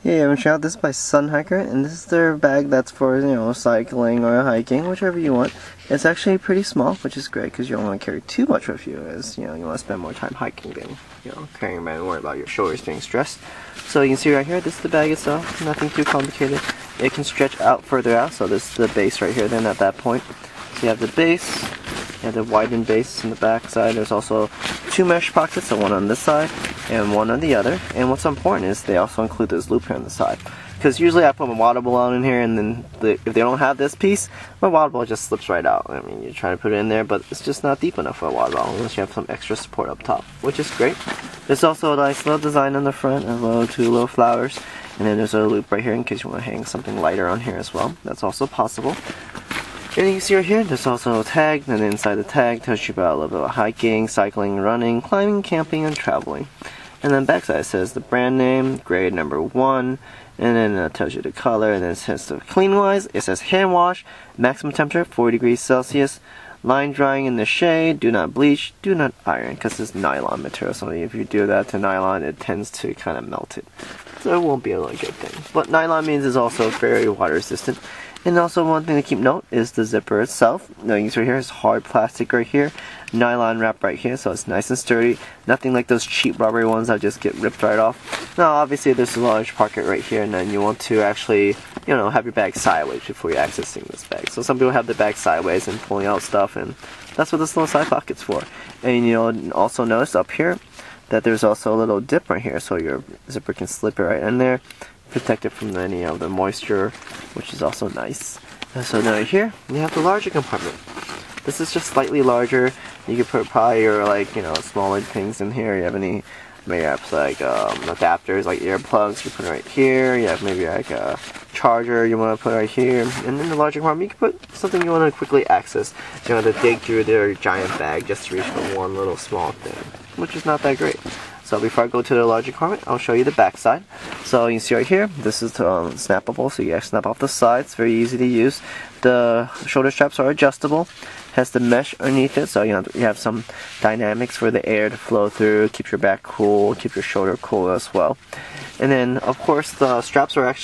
Hey, I'm check out this by Sunhiker, and this is their bag that's for, cycling or hiking, whichever you want. It's actually pretty small, which is great because you don't want to carry too much with you, as, you want to spend more time hiking than, carrying around and worry about your shoulders being stressed. So you can see right here, this is the bag itself, nothing too complicated. It can stretch out further out, so this is the base right here then at that point. So you have the base, you have the widened base in the back side. There's also two mesh pockets, so one on this side and one on the other. And what's important is they also include this loop here on the side. Because usually I put my water balloon in here, and then if they don't have this piece, my water bottle just slips right out. I mean, you try to put it in there, but it's just not deep enough for a water bottle unless you have some extra support up top, which is great. There's also a nice little design on the front, and two little flowers. And then there's a loop right here in case you want to hang something lighter on here as well. That's also possible. And you can see right here, there's also a tag, and inside the tag tells you about a little bit of hiking, cycling, running, climbing, camping, and traveling. And then backside says the brand name, grade number 1, and then it tells you the color, and then it says the clean wise, it says hand wash, maximum temperature 40 degrees Celsius, line drying in the shade, do not bleach, do not iron, because it's nylon material, so if you do that to nylon, it tends to kind of melt it. So it won't be a really good thing. But nylon means it's also very water resistant. And also one thing to keep note is the zipper itself. Now you can see right here is hard plastic right here, nylon wrap right here, so it's nice and sturdy. Nothing like those cheap rubbery ones that just get ripped right off. Now obviously there's a large pocket right here, and then you want to actually, have your bag sideways before you're accessing this bag. So some people have the bag sideways and pulling out stuff, and that's what this little side pocket's for. And you'll also notice up here that there's also a little dip right here, so your zipper can slip it right in there. Protect it from any of the moisture, which is also nice. And so now here you have the larger compartment. This is just slightly larger. You can put probably your smaller things in here. You have any perhaps adapters like earplugs, you put it right here. You have maybe like a charger you want to put right here. And in the larger compartment you can put something you want to quickly access. You don't have to dig through their giant bag just to reach for one little small thing, which is not that great. So before I go to the larger compartment, I'll show you the back side. So you can see right here, this is snappable, so you can snap off the sides. Very easy to use. The shoulder straps are adjustable. Has the mesh underneath it, so you have some dynamics for the air to flow through, keep your back cool, keep your shoulder cool as well. And then of course the straps are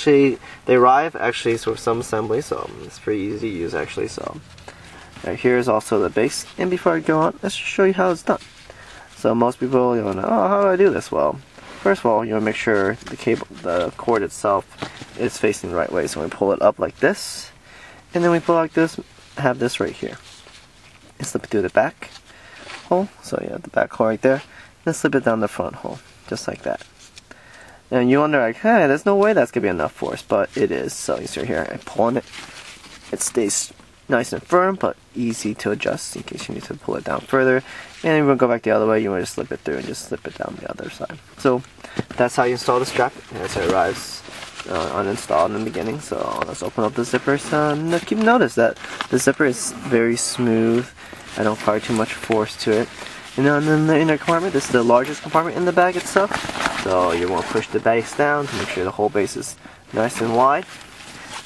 they arrive with some assembly, so it's pretty easy to use actually. So right here is also the base. And before I go on, let's just show you how it's done. So most people, know, oh, how do I do this? Well, first of all, you want to make sure the cord itself is facing the right way. So we pull it up like this, and then we pull like this, have this right here. And slip it through the back hole. So you have the back hole right there, and slip it down the front hole, just like that. And you wonder hey, there's no way that's gonna be enough force, but it is. So you see here, I pull on it, it stays nice and firm, but easy to adjust in case you need to pull it down further. And then we'll go back the other way. You want to slip it through and just slip it down the other side. So that's how you install the strap. And as it arrives uninstalled in the beginning. So let's open up the zippers. Keep notice that the zipper is very smooth. I don't apply too much force to it. And then in the inner compartment, this is the largest compartment in the bag itself. So you want to push the base down to make sure the whole base is nice and wide.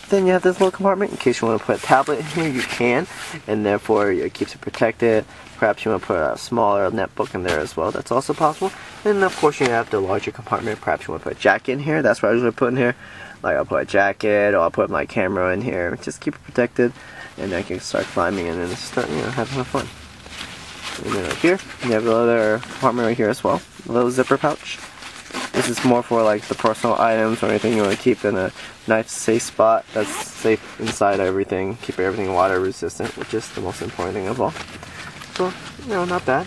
Then you have this little compartment in case you want to put a tablet in here, you can, and therefore it keeps it protected. Perhaps you want to put a smaller netbook in there as well, that's also possible. And of course you have the larger compartment. Perhaps you want to put a jacket in here, that's what I usually put in here. Like I'll put a jacket, or I'll put my camera in here, just keep it protected, and then I can start climbing and then start having fun. And then right here, you have another compartment right here as well, a little zipper pouch. This is more for the personal items or anything you want to keep in a nice safe spot that's safe inside everything. Keep everything water resistant, which is the most important thing of all. So, not bad.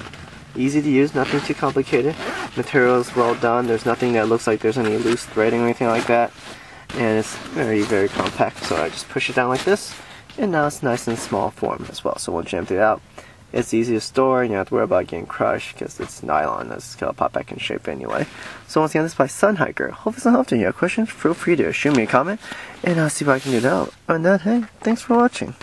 Easy to use, nothing too complicated. Material is well done. There's nothing that looks like there's any loose threading or anything like that. And it's very, very compact. So I just push it down like this, and now it's nice and small form as well. So once you empty it out, it's easy to store, and you don't have to worry about getting crushed because it's nylon that's going to pop back in shape anyway. So once again, this is by Sunhiker. Hope it's helped. If you have questions, feel free to shoot me a comment, and I'll see what I can do to help. And that, hey, thanks for watching.